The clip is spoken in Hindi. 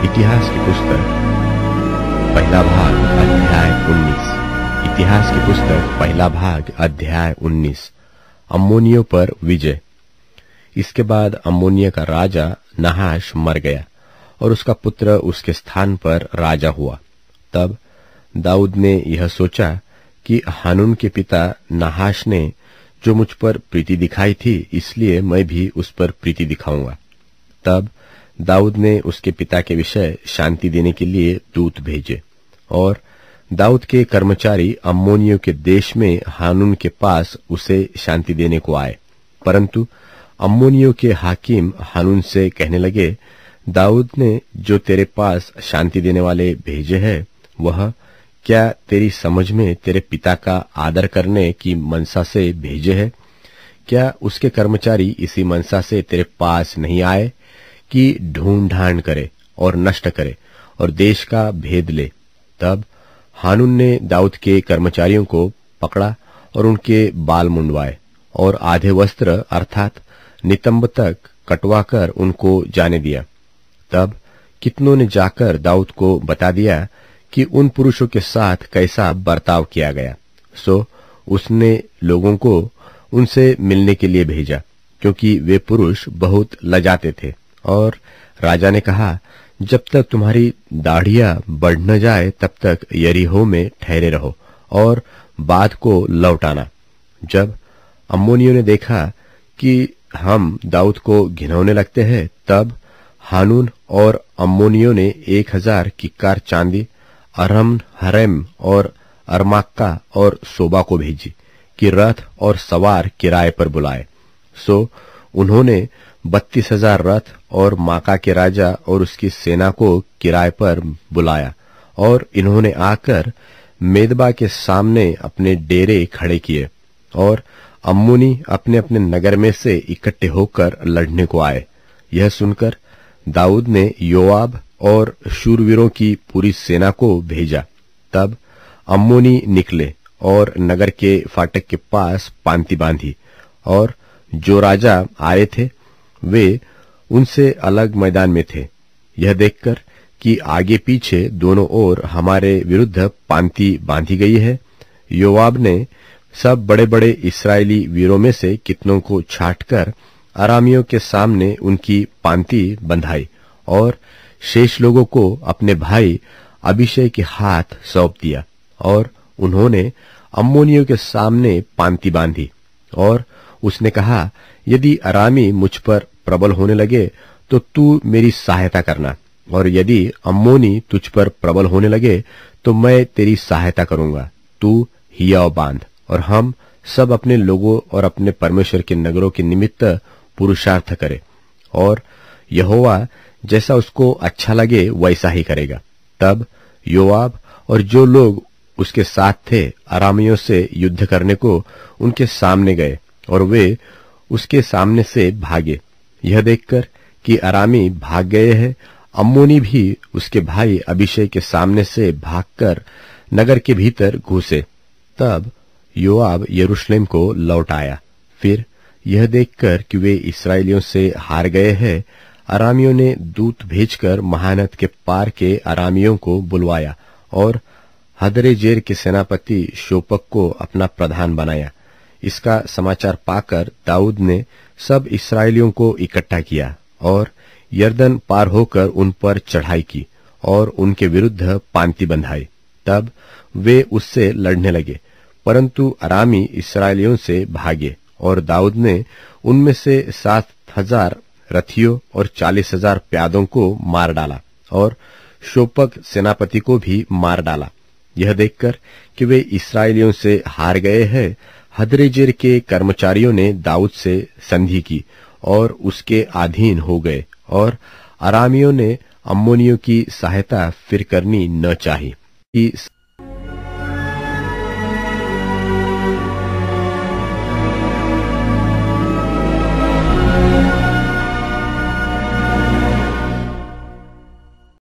इतिहास की पुस्तक पहला भाग अध्याय 19। इतिहास की पुस्तक पहला भाग अध्याय 19। अम्मोनियों पर विजय। इसके बाद अम्मोनिया का राजा नहाश मर गया और उसका पुत्र उसके स्थान पर राजा हुआ। तब दाऊद ने यह सोचा कि हानून के पिता नहाश ने जो मुझ पर प्रीति दिखाई थी, इसलिए मैं भी उस पर प्रीति दिखाऊंगा। तब दाऊद ने उसके पिता के विषय शांति देने के लिए दूत भेजे और दाऊद के कर्मचारी अम्मोनियों के देश में हानून के पास उसे शांति देने को आए। परंतु अम्मोनियों के हाकिम हानून से कहने लगे, दाऊद ने जो तेरे पास शांति देने वाले भेजे हैं, वह क्या तेरी समझ में तेरे पिता का आदर करने की मनसा से भेजे हैं? क्या उसके कर्मचारी इसी मनसा से तेरे पास नहीं आए कि ढूंढ ढांड करे और नष्ट करे और देश का भेद ले? तब हानून ने दाऊद के कर्मचारियों को पकड़ा और उनके बाल मुंडवाए और आधे वस्त्र अर्थात नितंब तक कटवाकर उनको जाने दिया। तब कितनों ने जाकर दाऊद को बता दिया कि उन पुरुषों के साथ कैसा बर्ताव किया गया। सो उसने लोगों को उनसे मिलने के लिए भेजा, क्योंकि वे पुरुष बहुत लजाते थे। और राजा ने कहा, जब तक तुम्हारी दाढ़ियां बढ़ न जाए तब तक यरीहो में ठहरे रहो और बाद को लौटाना। जब अम्मोनियों ने देखा कि हम दाऊद को घिनौने लगते हैं, तब हानून और अम्मोनियों ने 1000 किक्कार चांदी अरम हरेम और अरमाक्का और सोबा को भेजी कि रथ और सवार किराए पर बुलाए। सो उन्होंने 32,000 रथ और माका के राजा और उसकी सेना को किराए पर बुलाया और इन्होंने आकर मेदबा के सामने अपने डेरे खड़े किए और अम्मोनी अपने अपने नगर में से इकट्ठे होकर लड़ने को आए। यह सुनकर दाऊद ने योआब और शूरवीरों की पूरी सेना को भेजा। तब अम्मोनी निकले और नगर के फाटक के पास पांति बांधी और जो राजा आए थे वे उनसे अलग मैदान में थे। यह देखकर कि आगे पीछे दोनों ओर हमारे विरुद्ध पांति बांधी गई है, योआब ने सब बड़े बड़े इस्राएली वीरों में से कितनों को छांटकर अरामियों के सामने उनकी पांति बंधाई और शेष लोगों को अपने भाई अभिषय के हाथ सौंप दिया। और उन्होंने अम्मोनियों के सामने पांति बांधी और उसने कहा, यदि अरामी मुझ पर प्रबल होने लगे तो तू मेरी सहायता करना, और यदि अम्मोनी तुझ पर प्रबल होने लगे तो मैं तेरी सहायता करूंगा। तू हियाव बांध और हम सब अपने लोगों और अपने परमेश्वर के नगरों के निमित्त पुरुषार्थ करे, और यहोवा जैसा उसको अच्छा लगे वैसा ही करेगा। तब योआब और जो लोग उसके साथ थे अरामियों से युद्ध करने को उनके सामने गए और वे उसके सामने से भागे। यह देखकर कि अरामी भाग गए हैं, अम्मोनी भी उसके भाई अभिषय के सामने से भागकर नगर के भीतर घुसे। तब योआब यरूशलेम को लौट आया। फिर यह देखकर कि वे इस्राएलियों से हार गए हैं, अरामियों ने दूत भेजकर महानद के पार के अरामियों को बुलवाया और हदरेजेर के सेनापति शोपक को अपना प्रधान बनाया। इसका समाचार पाकर दाऊद ने सब इस्राएलियों को इकट्ठा किया और यरदन पार होकर उन पर चढ़ाई की और उनके विरुद्ध पांति बंधाई। तब वे उससे लड़ने लगे, परंतु अरामी इस्राएलियों से भागे और दाऊद ने उनमें से 7,000 रथियों और 40,000 प्यादों को मार डाला और शोपक सेनापति को भी मार डाला। यह देखकर कि वे इस्राएलियों से हार गए हैं, हदरेजेर के कर्मचारियों ने दाऊद से संधि की और उसके अधीन हो गए, और अरामियों ने अम्मोनियों की सहायता फिर करनी न चाही।